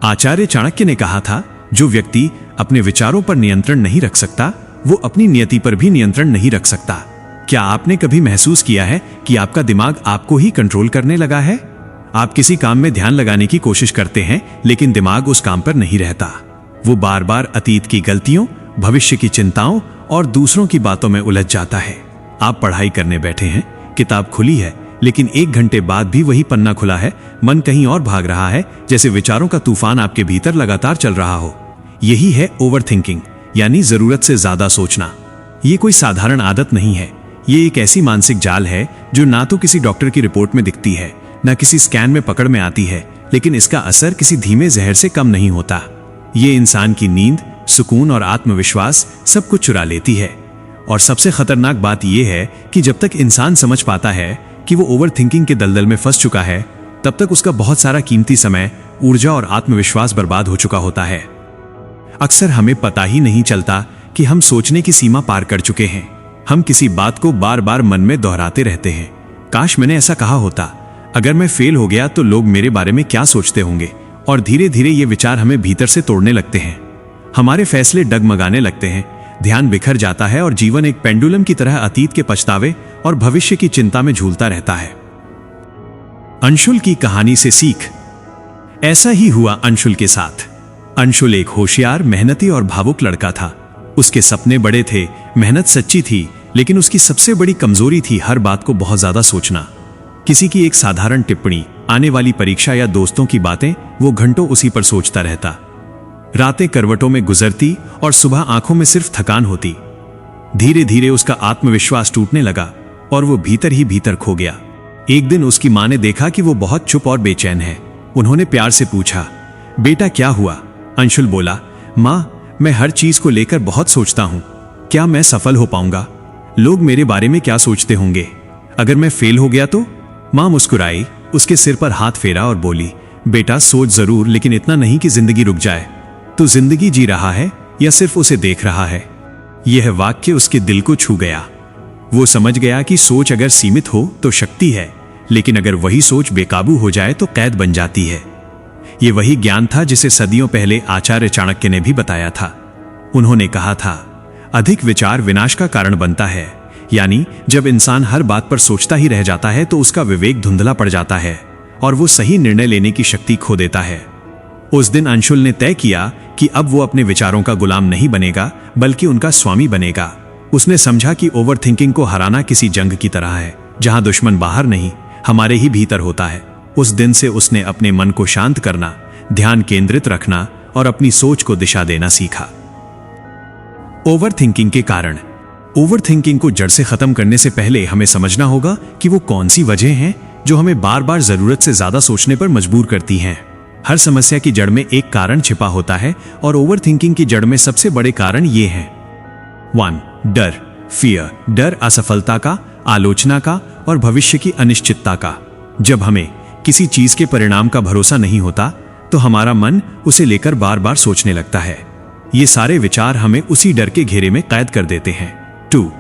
आचार्य चाणक्य ने कहा था, जो व्यक्ति अपने विचारों पर नियंत्रण नहीं रख सकता, वो अपनी नियति पर भी नियंत्रण नहीं रख सकता। क्या आपने कभी महसूस किया है कि आपका दिमाग आपको ही कंट्रोल करने लगा है? आप किसी काम में ध्यान लगाने की कोशिश करते हैं, लेकिन दिमाग उस काम पर नहीं रहता। वो बार बार अतीत की गलतियों, भविष्य की चिंताओं और दूसरों की बातों में उलझ जाता है। आप पढ़ाई करने बैठे हैं, किताब खुली है, लेकिन 1 घंटे बाद भी वही पन्ना खुला है, मन कहीं और भाग रहा है, जैसे विचारों का तूफान आपके भीतर लगातार चल रहा हो। यही है ओवरथिंकिंग, यानी जरूरत से ज्यादा सोचना। ये कोई साधारण आदत नहीं है, ये एक ऐसी मानसिक जाल है जो ना तो किसी डॉक्टर की रिपोर्ट में दिखती है, ना किसी स्कैन में पकड़ में आती है, लेकिन इसका असर किसी धीमे जहर से कम नहीं होता। ये इंसान की नींद, सुकून और आत्मविश्वास सब कुछ चुरा लेती है। और सबसे खतरनाक बात यह है कि जब तक इंसान समझ पाता है कि वो ओवरथिंकिंग के दलदल में फंस चुका है, तब तक उसका बहुत सारा कीमती समय, ऊर्जा और आत्मविश्वास बर्बाद हो चुका होता है। अक्सर हमें पता ही नहीं चलता कि हम सोचने की सीमा पार कर चुके हैं। हम किसी बात को बार बार मन में दोहराते रहते हैं। काश मैंने ऐसा कहा होता, अगर मैं फेल हो गया तो लोग मेरे बारे में क्या सोचते होंगे। और धीरे धीरे ये विचार हमें भीतर से तोड़ने लगते हैं। हमारे फैसले डगमगाने लगते हैं, ध्यान बिखर जाता है और जीवन एक पेंडुलम की तरह अतीत के पछतावे और भविष्य की चिंता में झूलता रहता है। अंशुल की कहानी से सीख। ऐसा ही हुआ अंशुल के साथ। अंशुल एक होशियार, मेहनती और भावुक लड़का था। उसके सपने बड़े थे, मेहनत सच्ची थी, लेकिन उसकी सबसे बड़ी कमजोरी थी हर बात को बहुत ज्यादा सोचना। किसी की एक साधारण टिप्पणी, आने वाली परीक्षा या दोस्तों की बातें, वो घंटों उसी पर सोचता रहता। रातें करवटों में गुजरती और सुबह आंखों में सिर्फ थकान होती। धीरे धीरे उसका आत्मविश्वास टूटने लगा और वो भीतर ही भीतर खो गया। एक दिन उसकी मां ने देखा कि वो बहुत चुप और बेचैन है। उन्होंने प्यार से पूछा, बेटा क्या हुआ? अंशुल बोला, मां, मैं हर चीज को लेकर बहुत सोचता हूं। क्या मैं सफल हो पाऊंगा? लोग मेरे बारे में क्या सोचते होंगे? अगर मैं फेल हो गया तो? मां मुस्कुराई, उसके सिर पर हाथ फेरा और बोली, बेटा सोच जरूर, लेकिन इतना नहीं कि जिंदगी रुक जाए। तू जिंदगी जी रहा है या सिर्फ उसे देख रहा है? यह वाक्य उसके दिल को छू गया। वो समझ गया कि सोच अगर सीमित हो तो शक्ति है, लेकिन अगर वही सोच बेकाबू हो जाए तो कैद बन जाती है। ये वही ज्ञान था जिसे सदियों पहले आचार्य चाणक्य ने भी बताया था। उन्होंने कहा था, अधिक विचार विनाश का कारण बनता है। यानी जब इंसान हर बात पर सोचता ही रह जाता है तो उसका विवेक धुंधला पड़ जाता है और वो सही निर्णय लेने की शक्ति खो देता है। उस दिन अंशुल ने तय किया कि अब वो अपने विचारों का गुलाम नहीं बनेगा, बल्कि उनका स्वामी बनेगा। उसने समझा कि ओवरथिंकिंग को हराना किसी जंग की तरह है, जहां दुश्मन बाहर नहीं, हमारे ही भीतर होता है। उस दिन से उसने अपने मन को शांत करना, ध्यान केंद्रित रखना और अपनी सोच को दिशा देना सीखा। ओवरथिंकिंग के कारण। ओवरथिंकिंग को जड़ से खत्म करने से पहले हमें समझना होगा कि वो कौन सी वजह हैं जो हमें बार बार जरूरत से ज्यादा सोचने पर मजबूर करती हैं। हर समस्या की जड़ में एक कारण छिपा होता है और ओवरथिंकिंग की जड़ में सबसे बड़े कारण ये हैं। 1. डर, फियर। डर असफलता का, आलोचना का और भविष्य की अनिश्चितता का। जब हमें किसी चीज के परिणाम का भरोसा नहीं होता तो हमारा मन उसे लेकर बार बार सोचने लगता है। ये सारे विचार हमें उसी डर के घेरे में कैद कर देते हैं। 2.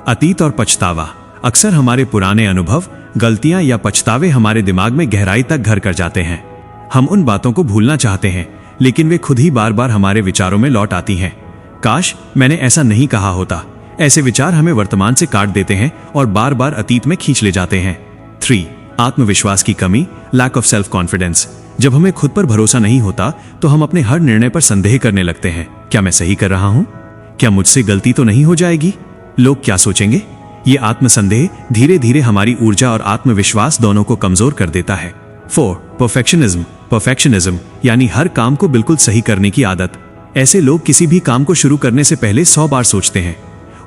अतीत और पछतावा। अक्सर हमारे पुराने अनुभव, गलतियां या पछतावे हमारे दिमाग में गहराई तक घर कर जाते हैं। हम उन बातों को भूलना चाहते हैं, लेकिन वे खुद ही बार बार हमारे विचारों में लौट आती हैं। काश मैंने ऐसा नहीं कहा होता। ऐसे विचार हमें वर्तमान से काट देते हैं और बार बार अतीत में खींच ले जाते हैं। 3. आत्मविश्वास की कमी, लैक ऑफ सेल्फ कॉन्फिडेंस। जब हमें खुद पर भरोसा नहीं होता तो हम अपने हर निर्णय पर संदेह करने लगते हैं। क्या मैं सही कर रहा हूं? क्या मुझसे गलती तो नहीं हो जाएगी? लोग क्या सोचेंगे? ये आत्मसंदेह धीरे धीरे हमारी ऊर्जा और आत्मविश्वास दोनों को कमजोर कर देता है। 4. परफेक्शनिज्म। परफेक्शनिज्म यानी हर काम को बिल्कुल सही करने की आदत। ऐसे लोग किसी भी काम को शुरू करने से पहले 100 बार सोचते हैं।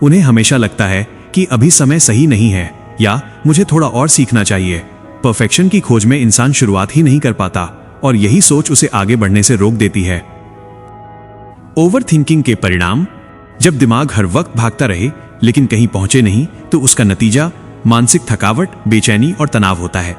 उन्हें हमेशा लगता है कि अभी समय सही नहीं है या मुझे थोड़ा और सीखना चाहिए। परफेक्शन की खोज में इंसान शुरुआत ही नहीं कर पाता और यही सोच उसे आगे बढ़ने से रोक देती है। ओवरथिंकिंग के परिणाम। जब दिमाग हर वक्त भागता रहे लेकिन कहीं पहुंचे नहीं तो उसका नतीजा मानसिक थकावट, बेचैनी और तनाव होता है।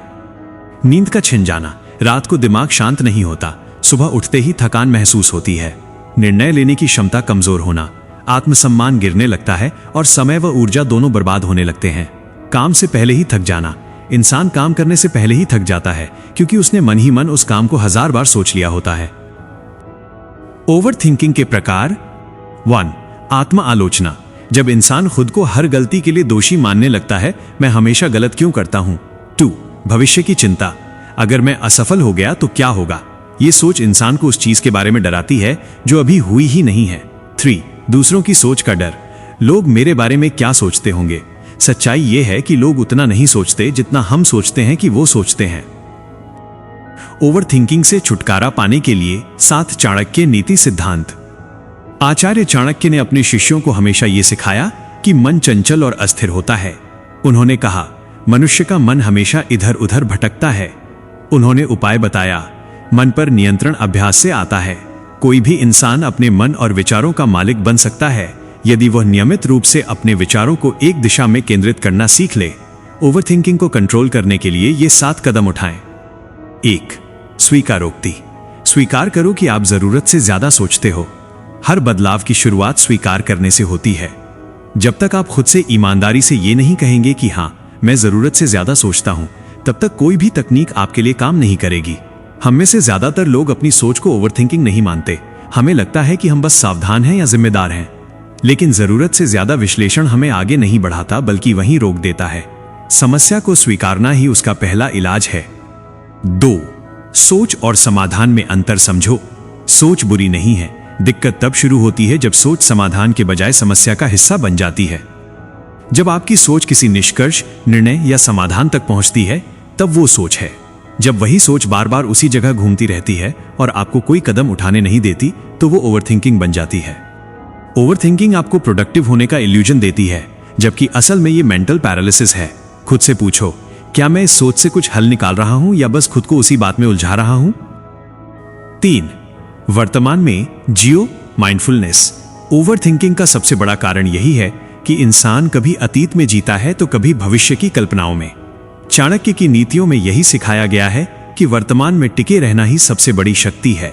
नींद का छिन जाना। रात को दिमाग शांत नहीं होता, सुबह उठते ही थकान महसूस होती है। निर्णय लेने की क्षमता कमजोर होना। आत्मसम्मान गिरने लगता है और समय व ऊर्जा दोनों बर्बाद होने लगते हैं। काम से पहले ही थक जाना। इंसान काम करने से पहले ही थक जाता है क्योंकि उसने मन ही मन उस काम को 1000 बार सोच लिया होता है। ओवर थिंकिंग के प्रकार। 1. आत्मा आलोचना। जब इंसान खुद को हर गलती के लिए दोषी मानने लगता है, मैं हमेशा गलत क्यों करता हूं। 2. भविष्य की चिंता। अगर मैं असफल हो गया तो क्या होगा। ये सोच इंसान को उस चीज के बारे में डराती है जो अभी हुई ही नहीं है। 3. दूसरों की सोच का डर। लोग मेरे बारे में क्या सोचते होंगे। सच्चाई यह है कि लोग उतना नहीं सोचते जितना हम सोचते हैं कि वो सोचते हैं। ओवर थिंकिंग से छुटकारा पाने के लिए 7 चाणक्य नीति सिद्धांत। आचार्य चाणक्य ने अपने शिष्यों को हमेशा यह सिखाया कि मन चंचल और अस्थिर होता है। उन्होंने कहा, मनुष्य का मन हमेशा इधर उधर भटकता है। उन्होंने उपाय बताया, मन पर नियंत्रण अभ्यास से आता है। कोई भी इंसान अपने मन और विचारों का मालिक बन सकता है यदि वह नियमित रूप से अपने विचारों को एक दिशा में केंद्रित करना सीख ले। ओवरथिंकिंग को कंट्रोल करने के लिए ये 7 कदम उठाएं। 1. स्वीकारोक्ति। स्वीकार करो कि आप जरूरत से ज्यादा सोचते हो। हर बदलाव की शुरुआत स्वीकार करने से होती है। जब तक आप खुद से ईमानदारी से ये नहीं कहेंगे कि हाँ, मैं जरूरत से ज्यादा सोचता हूं, तब तक कोई भी तकनीक आपके लिए काम नहीं करेगी। हम में से ज्यादातर लोग अपनी सोच को ओवरथिंकिंग नहीं मानते। हमें लगता है कि हम बस सावधान हैं या जिम्मेदार हैं। लेकिन जरूरत से ज्यादा विश्लेषण हमें आगे नहीं बढ़ाता बल्कि वहीं रोक देता है। समस्या को स्वीकारना ही उसका पहला इलाज है। 2. सोच और समाधान में अंतर समझो। सोच बुरी नहीं है। दिक्कत तब शुरू होती है जब सोच समाधान के बजाय समस्या का हिस्सा बन जाती है। जब आपकी सोच किसी निष्कर्ष, निर्णय या समाधान तक पहुंचती है, तब वो सोच है। जब वही सोच बार बार उसी जगह घूमती रहती है और आपको कोई कदम उठाने नहीं देती, तो वो ओवरथिंकिंग बन जाती है। ओवरथिंकिंग आपको प्रोडक्टिव होने का इल्यूजन देती है, जबकि असल में ये मेंटल पैरालिसिस है। खुद से पूछो, क्या मैं इस सोच से कुछ हल निकाल रहा हूं या बस खुद को उसी बात में उलझा रहा हूं। 3. वर्तमान में जियो, माइंडफुलनेस। ओवरथिंकिंग का सबसे बड़ा कारण यही है कि इंसान कभी अतीत में जीता है तो कभी भविष्य की कल्पनाओं में। चाणक्य की नीतियों में यही सिखाया गया है कि वर्तमान में टिके रहना ही सबसे बड़ी शक्ति है।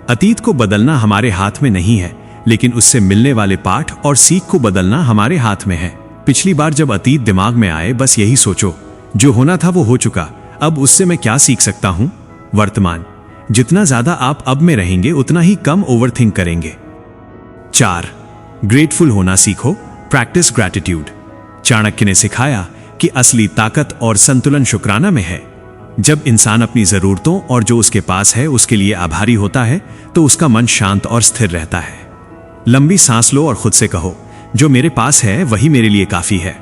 अतीत को बदलना हमारे हाथ में नहीं है, लेकिन उससे मिलने वाले पाठ और सीख को बदलना हमारे हाथ में है। पिछली बार जब अतीत दिमाग में आए, बस यही सोचो, जो होना था वो हो चुका, अब उससे मैं क्या सीख सकता हूं। वर्तमान। जितना ज्यादा आप अब में रहेंगे उतना ही कम ओवरथिंक करेंगे। 4. ग्रेटफुल होना सीखो, प्रैक्टिस ग्रैटिट्यूड। चाणक्य ने सिखाया कि असली ताकत और संतुलन शुक्राना में है। जब इंसान अपनी जरूरतों और जो उसके पास है उसके लिए आभारी होता है, तो उसका मन शांत और स्थिर रहता है। लंबी सांस लो और खुद से कहो, जो मेरे पास है वही मेरे लिए काफी है।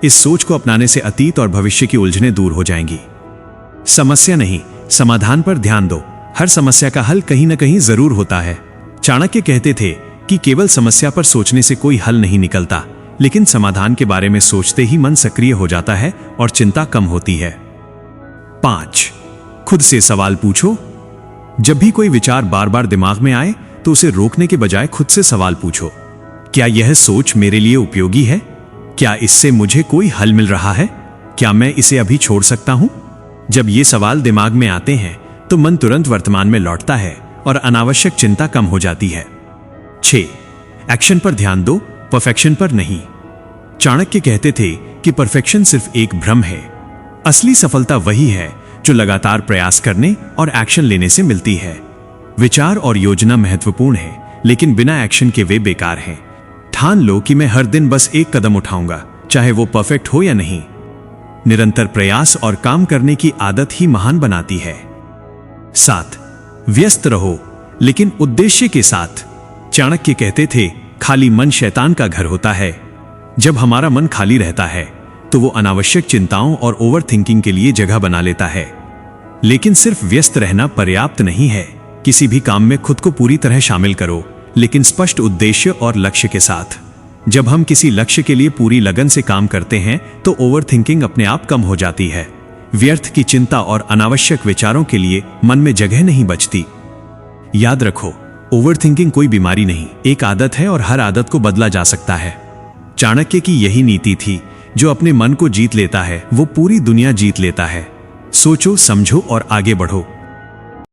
इस सोच को अपनाने से अतीत और भविष्य की उलझनें दूर हो जाएंगी। समस्या नहीं, समाधान पर ध्यान दो। हर समस्या का हल कहीं ना कहीं जरूर होता है। चाणक्य कहते थे कि केवल समस्या पर सोचने से कोई हल नहीं निकलता, लेकिन समाधान के बारे में सोचते ही मन सक्रिय हो जाता है और चिंता कम होती है। 5. खुद से सवाल पूछो। जब भी कोई विचार बार बार दिमाग में आए, तो उसे रोकने के बजाय खुद से सवाल पूछो, क्या यह सोच मेरे लिए उपयोगी है? क्या इससे मुझे कोई हल मिल रहा है? क्या मैं इसे अभी छोड़ सकता हूं? जब ये सवाल दिमाग में आते हैं, तो मन तुरंत वर्तमान में लौटता है और अनावश्यक चिंता कम हो जाती है। 6. एक्शन पर ध्यान दो, परफेक्शन पर नहीं। चाणक्य कहते थे कि परफेक्शन सिर्फ एक भ्रम है। असली सफलता वही है जो लगातार प्रयास करने और एक्शन लेने से मिलती है। विचार और योजना महत्वपूर्ण है, लेकिन बिना एक्शन के वे बेकार हैं। ठान लो कि मैं हर दिन बस एक कदम उठाऊंगा, चाहे वो परफेक्ट हो या नहीं। निरंतर प्रयास और काम करने की आदत ही महान बनाती है। 7. व्यस्त रहो, लेकिन उद्देश्य के साथ। चाणक्य कहते थे, खाली मन शैतान का घर होता है। जब हमारा मन खाली रहता है, तो वो अनावश्यक चिंताओं और ओवरथिंकिंग के लिए जगह बना लेता है। लेकिन सिर्फ व्यस्त रहना पर्याप्त नहीं है। किसी भी काम में खुद को पूरी तरह शामिल करो, लेकिन स्पष्ट उद्देश्य और लक्ष्य के साथ। जब हम किसी लक्ष्य के लिए पूरी लगन से काम करते हैं, तो ओवरथिंकिंग अपने आप कम हो जाती है। व्यर्थ की चिंता और अनावश्यक विचारों के लिए मन में जगह नहीं बचती। याद रखो, ओवरथिंकिंग कोई बीमारी नहीं, एक आदत है और हर आदत को बदला जा सकता है। चाणक्य की यही नीति थी, जो अपने मन को जीत लेता है वो पूरी दुनिया जीत लेता है। सोचो, समझो और आगे बढ़ो।